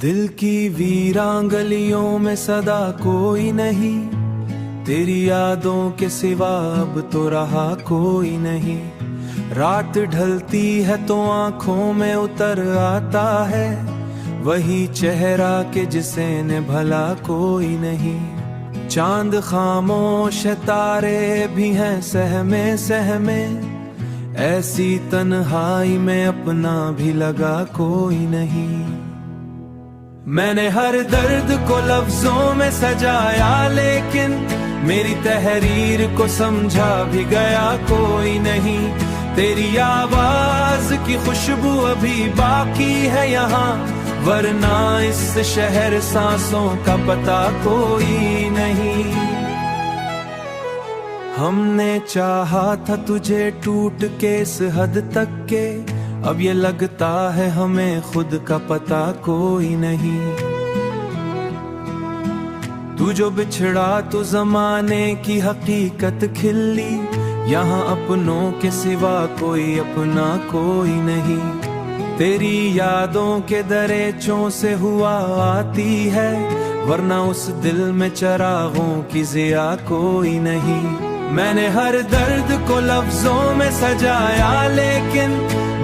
दिल की वीरान गलियों में सदा कोई नहीं, तेरी यादों के सिवा अब तो रहा कोई नहीं। रात ढलती है तो आंखों में उतर आता है वही चेहरा के जिसे ने भला कोई नहीं। चांद खामोश है, तारे भी हैं सहमे सहमे, ऐसी तन्हाई में अपना भी लगा कोई नहीं। मैंने हर दर्द को लफ्जों में सजाया, लेकिन मेरी तहरीर को समझा भी गया कोई नहीं। तेरी आवाज की खुशबू अभी बाकी है यहाँ, वरना इस शहर सांसों का पता कोई नहीं। हमने चाहा था तुझे टूट के इस हद तक के, अब ये लगता है हमें खुद का पता कोई नहीं। तू जो बिछड़ा तो जमाने की हकीकत खिली, यहाँ अपनों के सिवा कोई अपना कोई नहीं। तेरी यादों के दरेचों से हुआ आती है, वरना उस दिल में चरागों की जिया कोई नहीं। मैंने हर दर्द को लफ्जों में सजाया, लेकिन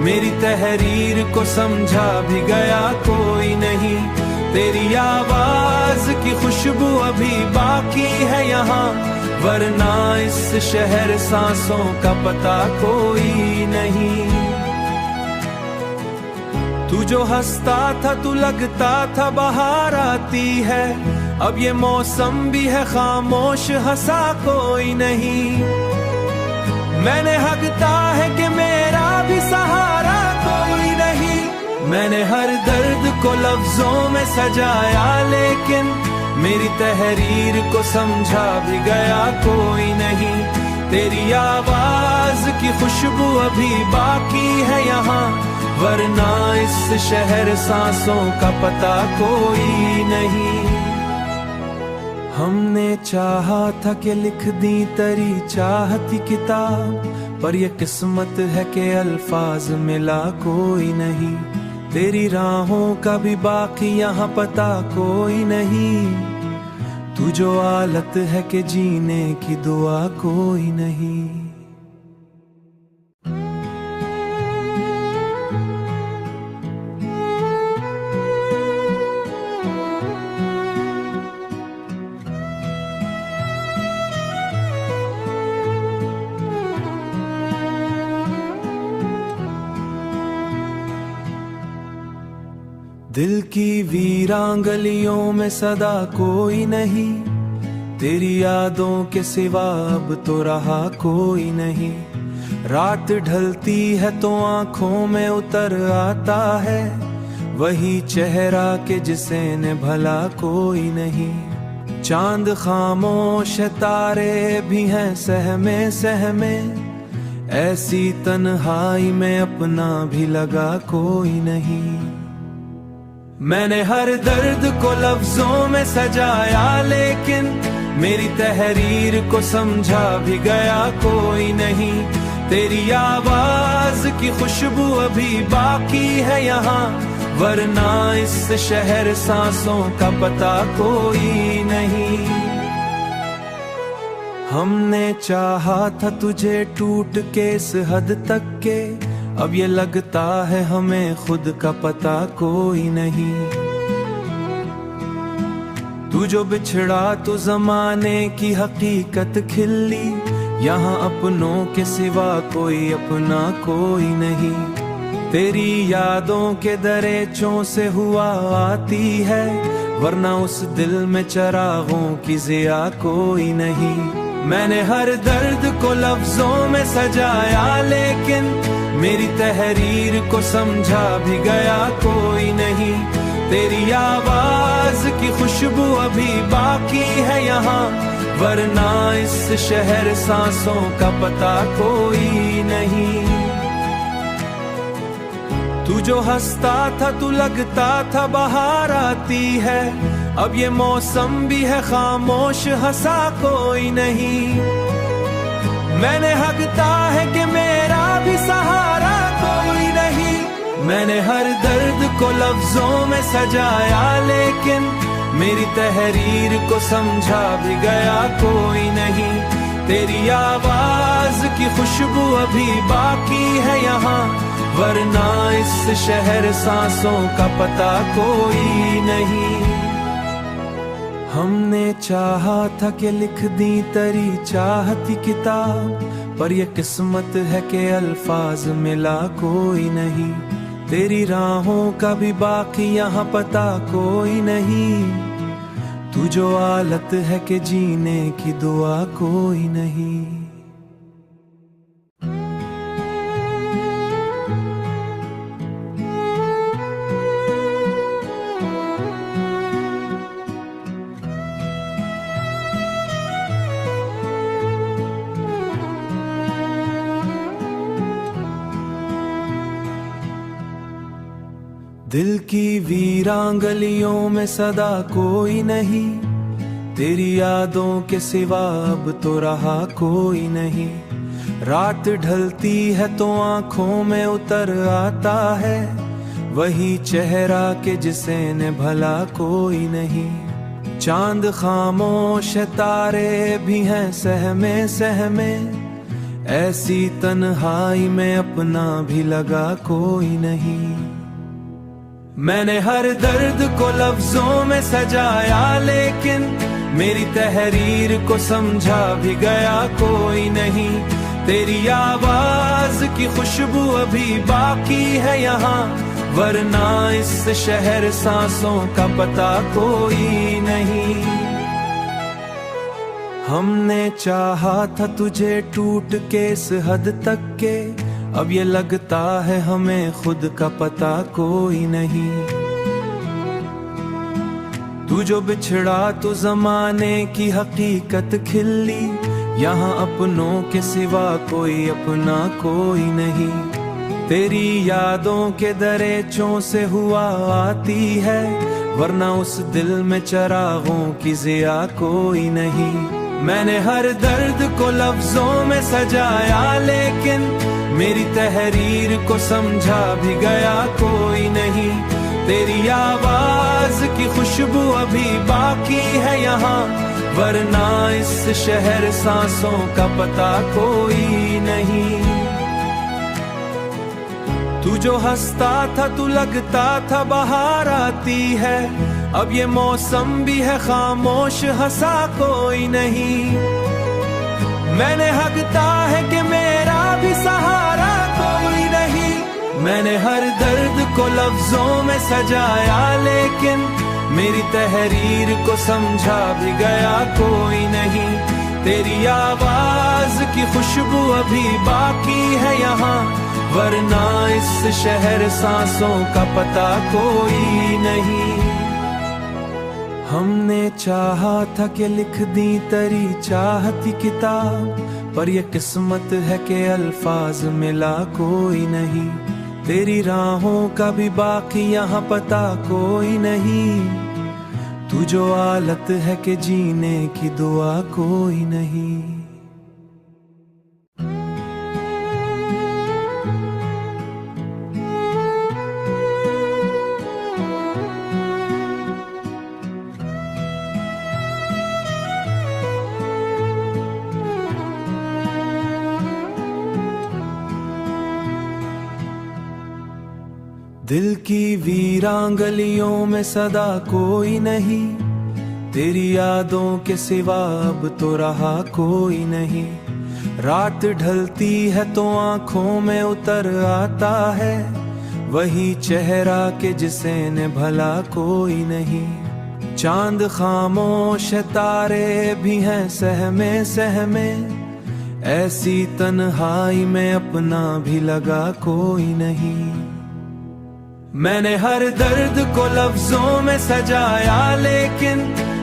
मेरी तहरीर को समझा भी गया कोई नहीं। तेरी आवाज की खुशबू अभी बाकी है यहाँ, वरना इस शहर सांसों का पता कोई नहीं। तू जो हंसता था तू लगता था बाहर आती है, अब ये मौसम भी है खामोश हंसा कोई नहीं। मैंने हकता है कि मेरा भी सहारा कोई नहीं। मैंने हर दर्द को लफ्जों में सजाया, लेकिन मेरी तहरीर को समझा भी गया कोई नहीं। तेरी आवाज की खुशबू अभी बाकी है यहाँ, वरना इस शहर सांसों का पता कोई नहीं। हमने चाहा था कि लिख दी तेरी चाहती किताब, पर ये किस्मत है कि अल्फाज मिला कोई नहीं। तेरी राहों का भी बाकी यहाँ पता कोई नहीं। तू जो आलत है कि जीने की दुआ कोई नहीं। दिल की वीरान गलियों में सदा कोई नहीं, तेरी यादों के सिवा अब तो रहा कोई नहीं। रात ढलती है तो आंखों में उतर आता है वही चेहरा के जिसे ने भला कोई नहीं। चांद खामोश है, तारे भी हैं सहमे सहमे, ऐसी तन्हाई में अपना भी लगा कोई नहीं। मैंने हर दर्द को लफ्जों में सजाया, लेकिन मेरी तहरीर को समझा भी गया कोई नहीं। तेरी आवाज की खुशबू अभी बाकी है यहाँ, वरना इस शहर सांसों का पता कोई नहीं। हमने चाहा था तुझे टूट के इस हद तक के, अब ये लगता है हमें खुद का पता कोई नहीं। तू जो बिछड़ा तो जमाने की हकीकत खिली, यहाँ अपनों के सिवा कोई अपना कोई नहीं। तेरी यादों के दरेचों से हुआ आती है, वरना उस दिल में चरागों की जिया कोई नहीं। मैंने हर दर्द को लफ्जों में सजाया, लेकिन मेरी तहरीर को समझा भी गया कोई नहीं। तेरी आवाज की खुशबू अभी बाकी है यहाँ, वरना इस शहर सांसों का पता कोई नहीं। तू जो हंसता था तू लगता था बाहर आती है, अब ये मौसम भी है खामोश हंसा कोई नहीं। मैंने हकता है कि मेरा भी सहारा कोई नहीं। मैंने हर दर्द को लफ्जों में सजाया, लेकिन मेरी तहरीर को समझा भी गया कोई नहीं। तेरी आवाज की खुशबू अभी बाकी है यहाँ, वरना इस शहर सांसों का पता कोई नहीं। हमने चाहा था कि लिख दी तेरी चाहती किताब, पर ये किस्मत है कि अल्फाज मिला कोई नहीं। तेरी राहों का भी बाकी यहाँ पता कोई नहीं, तू जो आलत है कि जीने की दुआ कोई नहीं। दिल की वीरान गलियों में सदा कोई नहीं, तेरी यादों के सिवा अब तो रहा कोई नहीं। रात ढलती है तो आंखों में उतर आता है वही चेहरा के जिसे ने भला कोई नहीं। चांद खामोश है, तारे भी हैं सहमे सहमे, ऐसी तन्हाई में अपना भी लगा कोई नहीं। मैंने हर दर्द को लफ्जों में सजाया, लेकिन मेरी तहरीर को समझा भी गया कोई नहीं। तेरी आवाज की खुशबू अभी बाकी है यहाँ, वरना इस शहर सांसों का पता कोई नहीं। हमने चाहा था तुझे टूट के इस हद तक के, अब ये लगता है हमें खुद का पता कोई नहीं। तू जो बिछड़ा तो जमाने की हकीकत खिली, यहाँ अपनों के सिवा कोई अपना कोई नहीं। तेरी यादों के दरेचों से हुआ आती है, वरना उस दिल में चरागों की जिया कोई नहीं। मैंने हर दर्द को लफ्जों में सजाया, लेकिन मेरी तहरीर को समझा भी गया कोई नहीं। तेरी आवाज की खुशबू अभी बाकी है यहाँ, वरना इस शहर सांसों का पता कोई नहीं। तू जो हंसता था तू लगता था बाहर आती है, अब ये मौसम भी है खामोश हंसा कोई नहीं। मैंने हकता है कि मेरा भी सहारा कोई नहीं। मैंने हर दर्द को लफ्जों में सजाया, लेकिन मेरी तहरीर को समझा भी गया कोई नहीं। तेरी आवाज की खुशबू अभी बाकी है यहाँ, वरना इस शहर सांसों का पता कोई नहीं। हमने चाहा था कि लिख दी तेरी चाहती किताब, पर ये किस्मत है कि अल्फाज मिला कोई नहीं। तेरी राहों का भी बाकी यहाँ पता कोई नहीं, तू जो आलत है कि जीने की दुआ कोई नहीं। दिल की वीरान गलियों में सदा कोई नहीं, तेरी यादों के सिवा अब तो रहा कोई नहीं। रात ढलती है तो आंखों में उतर आता है वही चेहरा के जिसे ने भला कोई नहीं। चांद खामोश है, तारे भी हैं सहमे सहमे, ऐसी तन्हाई में अपना भी लगा कोई नहीं। मैंने हर दर्द को लफ्जों में सजाया, लेकिन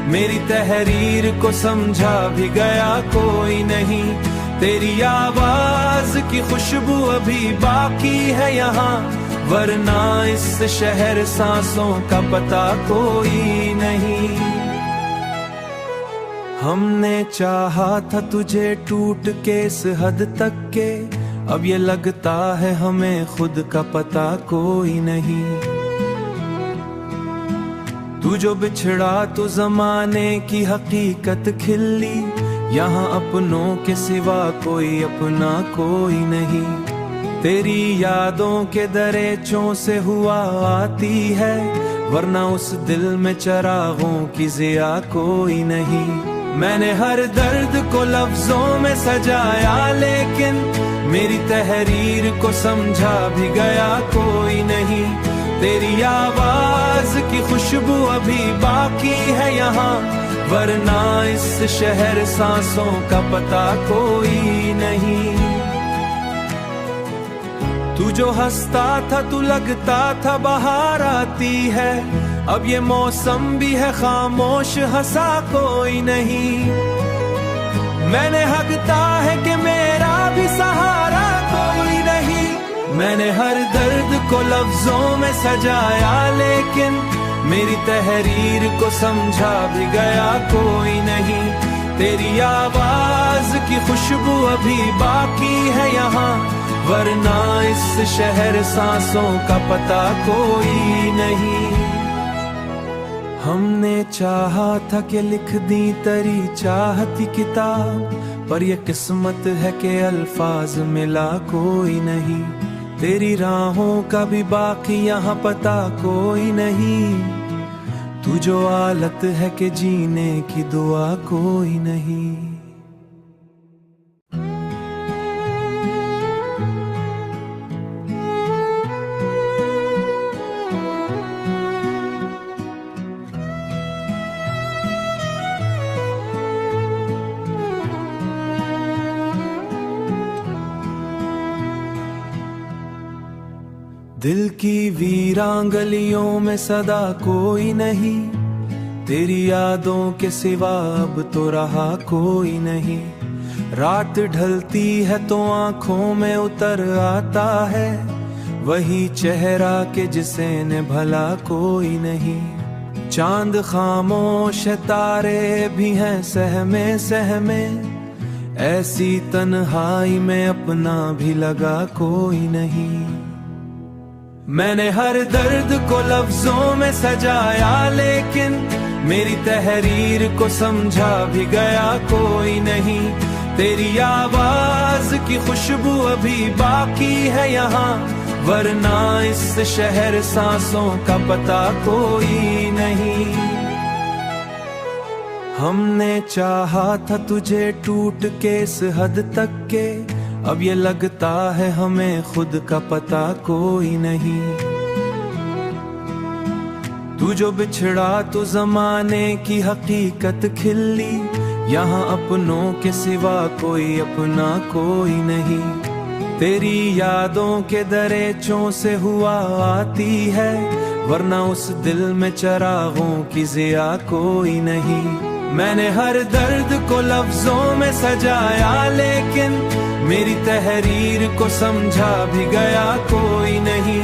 मेरी तहरीर को समझा भी गया कोई नहीं। तेरी आवाज की खुशबू अभी बाकी है यहाँ, वरना इस शहर सांसों का पता कोई नहीं। हमने चाहा था तुझे टूट के इस हद तक के, अब ये लगता है हमें खुद का पता कोई नहीं। तू जो बिछड़ा तो जमाने की हकीकत खिली, यहाँ अपनों के सिवा कोई अपना कोई नहीं। तेरी यादों के दरेचों से हुआ आती है, वरना उस दिल में चरागों की जिया कोई नहीं। मैंने हर दर्द को लफ्जों में सजाया, लेकिन मेरी तहरीर को समझा भी गया कोई नहीं। तेरी आवाज की खुशबू अभी बाकी है यहाँ, वरना इस शहर सांसों का पता कोई नहीं। तू जो हंसता था, तू लगता था बाहर आती है, अब ये मौसम भी है खामोश, हंसा कोई नहीं। मैंने हकता है कि मेरा भी सहारा कोई नहीं। मैंने हर दर्द को लफ्जों में सजाया, लेकिन मेरी तहरीर को समझा भी गया कोई नहीं। तेरी आवाज की खुशबू अभी बाकी है यहाँ, वरना इस शहर सांसों का पता कोई नहीं। हमने चाहा था कि लिख दी तेरी चाहती किताब, पर ये किस्मत है कि अल्फाज मिला कोई नहीं। तेरी राहों का भी बाकी यहाँ पता कोई नहीं। तू जो आलत है कि जीने की दुआ कोई नहीं। दिल की वीरान गलियों में सदा कोई नहीं, तेरी यादों के सिवा अब तो रहा कोई नहीं। रात ढलती है तो आंखों में उतर आता है, वही चेहरा के जिसे ने भला कोई नहीं। चांद खामोश है, तारे भी हैं सहमे सहमे, ऐसी तन्हाई में अपना भी लगा कोई नहीं। मैंने हर दर्द को लफ्जों में सजाया, लेकिन मेरी तहरीर को समझा भी गया कोई नहीं। तेरी आवाज की खुशबू अभी बाकी है यहाँ, वरना इस शहर सांसों का पता कोई नहीं। हमने चाहा था तुझे टूट के इस हद तक के, अब ये लगता है हमें खुद का पता कोई नहीं। तू जो बिछड़ा तो जमाने की हकीकत खिली, यहाँ अपनों के सिवा कोई अपना कोई नहीं। तेरी यादों के दरेचों से हुआ आती है, वरना उस दिल में चरागों की जिया कोई नहीं। मैंने हर दर्द को लफ्जों में सजाया, लेकिन मेरी तहरीर को समझा भी गया कोई नहीं।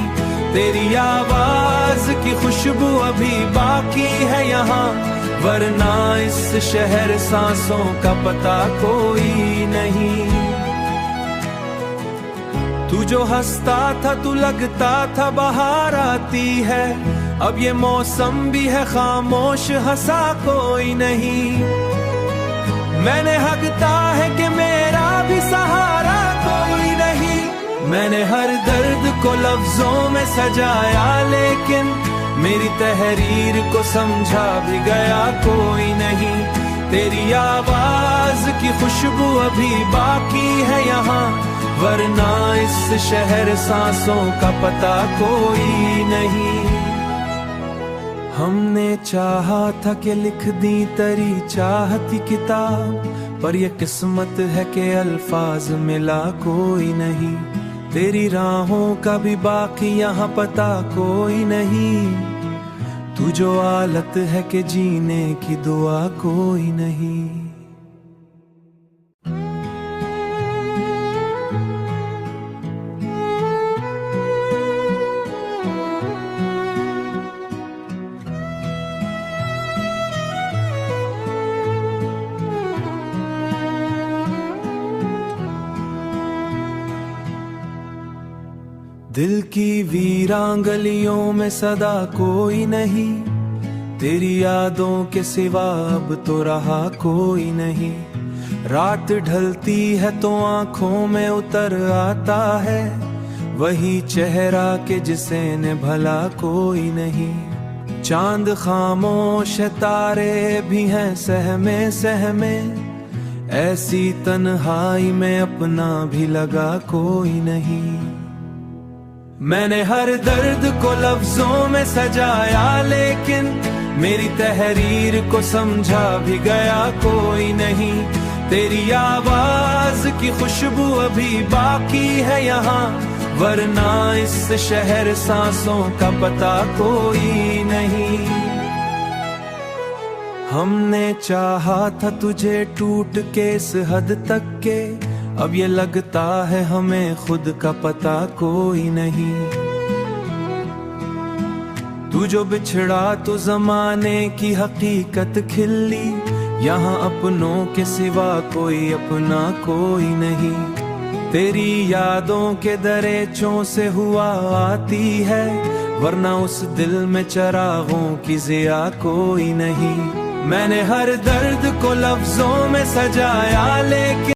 तेरी आवाज की खुशबू अभी बाकी है यहाँ, वरना इस शहर सांसों का पता कोई नहीं। तू जो हंसता था, तू लगता था बाहर आती है, अब ये मौसम भी है खामोश, हंसा कोई नहीं। मैंने हकता है कि मेरा भी सहारा कोई नहीं। मैंने हर दर्द को लफ्जों में सजाया, लेकिन मेरी तहरीर को समझा भी गया कोई नहीं। तेरी आवाज की खुशबू अभी बाकी है यहाँ, वरना इस शहर सांसों का पता कोई नहीं। हमने चाहा था कि लिख दी तेरी चाहती किताब, पर ये किस्मत है कि अल्फाज मिला कोई नहीं। तेरी राहों का भी बाकी यहाँ पता कोई नहीं। तू जो आलत है कि जीने की दुआ कोई नहीं। दिल की वीरान गलियों में सदा कोई नहीं, तेरी यादों के सिवा अब तो रहा कोई नहीं। रात ढलती है तो आंखों में उतर आता है वही चेहरा के जिसे ने भला कोई नहीं। चांद खामोश है, तारे भी हैं सहमे सहमे, ऐसी तन्हाई में अपना भी लगा कोई नहीं। मैंने हर दर्द को लफ्जों में सजाया, लेकिन मेरी तहरीर को समझा भी गया कोई नहीं। तेरी आवाज की खुशबू अभी बाकी है यहाँ, वरना इस शहर सांसों का पता कोई नहीं। हमने चाहा था तुझे टूट के इस हद तक के, अब ये लगता है हमें खुद का पता कोई नहीं। तू जो बिछड़ा तो जमाने की हकीकत खिली, यहाँ अपनों के सिवा कोई अपना कोई नहीं। तेरी यादों के दरेचों से हुआ आती है, वरना उस दिल में चरागों की ज़िया कोई नहीं। मैंने हर दर्द को लफ्जों में सजाया, लेकिन